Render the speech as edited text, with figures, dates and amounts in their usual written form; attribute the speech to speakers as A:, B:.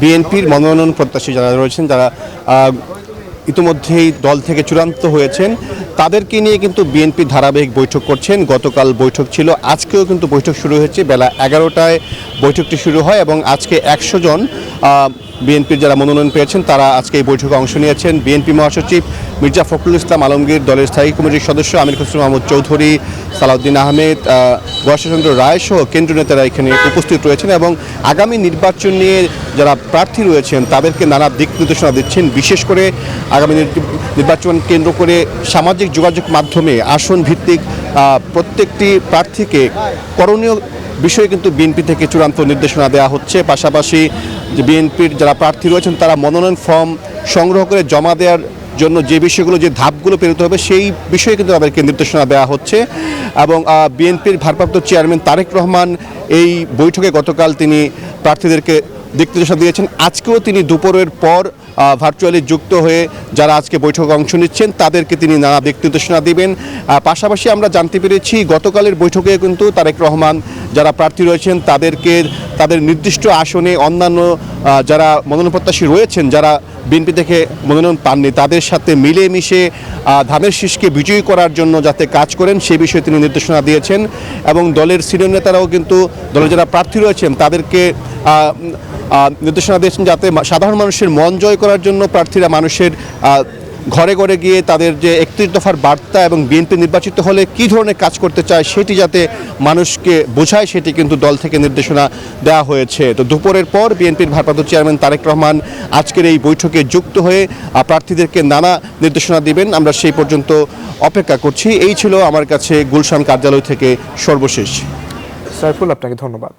A: বিএনপির মনোনয়ন প্রত্যাশী যারা রয়েছেন, যারা ইতিমধ্যেই দল থেকে চূড়ান্ত হয়েছেন, তাদেরকে নিয়ে কিন্তু বিএনপি ধারাবাহিক বৈঠক করছেন। গতকাল বৈঠক ছিল, আজকেও কিন্তু বৈঠক শুরু হয়েছে। বেলা 11টায় বৈঠকটি শুরু হয় এবং আজকে 100 জন বিএনপির যারা মনোনয়ন পেয়েছেন তারা আজকে এই বৈঠকে অংশ নিয়েছেন। বিএনপি মহাসচিব মির্জা ফখরুল ইসলাম আলমগীর, দলের স্থায়ী কমিটির সদস্য আমির খসরু মাহমুদ চৌধুরী, সালাউদ্দিন আহমেদ, বর্ষচন্দ্র রায় সহ কেন্দ্রীয় নেতারা এখানে উপস্থিত রয়েছেন এবং আগামী নির্বাচন নিয়ে যারা প্রার্থী রয়েছেন তাদেরকে নানা দিক নির্দেশনা দিচ্ছেন। বিশেষ করে আগামী নির্বাচন কেন্দ্র করে সামাজিক যোগাযোগ মাধ্যমে আসন ভিত্তিক প্রত্যেকটি প্রার্থীকে করণীয় বিষয়ে কিন্তু বিএনপি থেকে চূড়ান্ত নির্দেশনা দেওয়া হচ্ছে। পাশাপাশি যে বিএনপির যারা প্রার্থী রয়েছেন তারা মনোনয়ন ফর্ম সংগ্রহ করে জমা দেওয়ার জন্য যে বিষয়গুলো, যে ধাপগুলো পেরোতে হবে সেই বিষয়ে কিন্তু তাদেরকে নির্দেশনা দেওয়া হচ্ছে। এবং বিএনপির ভারপ্রাপ্ত চেয়ারম্যান তারেক রহমান এই বৈঠকে গতকাল তিনি প্রার্থীদেরকে দিক নির্দেশনা দিয়েছেন। আজকেও তিনি দুপুরের পর ভার্চুয়ালি যুক্ত হয়ে যারা আজকে বৈঠকে অংশ নিচ্ছেন তাদেরকে তিনি নানা দিক নির্দেশনা দিবেন। পাশাপাশি আমরা জানতে পেরেছি গতকালের বৈঠকে কিন্তু তারেক রহমান যারা প্রার্থী রয়েছেন তাদেরকে তাদের নির্দিষ্ট আসনে অন্যান্য যারা মনোনয়ন প্রত্যাশী রয়েছেন, যারা বিএনপি থেকে মনোনয়ন পাননি, তাদের সাথে মিলেমিশে ধানের শীষকে বিজয়ী করার জন্য যাতে কাজ করেন সেই বিষয়ে তিনি নির্দেশনা দিয়েছেন। এবং দলের সিনিয়র নেতারাও কিন্তু দলের যারা প্রার্থী রয়েছেন তাদেরকে নির্দেশনা দিয়েছেন যাতে সাধারণ মানুষের মন জয় করার জন্য প্রার্থীরা মানুষের ঘরে ঘরে গিয়ে তাদের যে 31 দফার বার্তা এবং বিএনপি নির্বাচিত হলে কী ধরনের কাজ করতে চায় সেটি যাতে মানুষকে বোঝায়, সেটি কিন্তু দল থেকে নির্দেশনা দেওয়া হয়েছে। তো দুপুরের পর বিএনপির ভারপ্রাপ্ত চেয়ারম্যান তারেক রহমান আজকের এই বৈঠকে যুক্ত হয়ে প্রার্থীদেরকে নানা নির্দেশনা দিবেন। আমরা সেই পর্যন্ত অপেক্ষা করছি। এই ছিল আমার কাছে গুলশান কার্যালয় থেকে সর্বশেষ।
B: সাইফুল, আপনাকে ধন্যবাদ।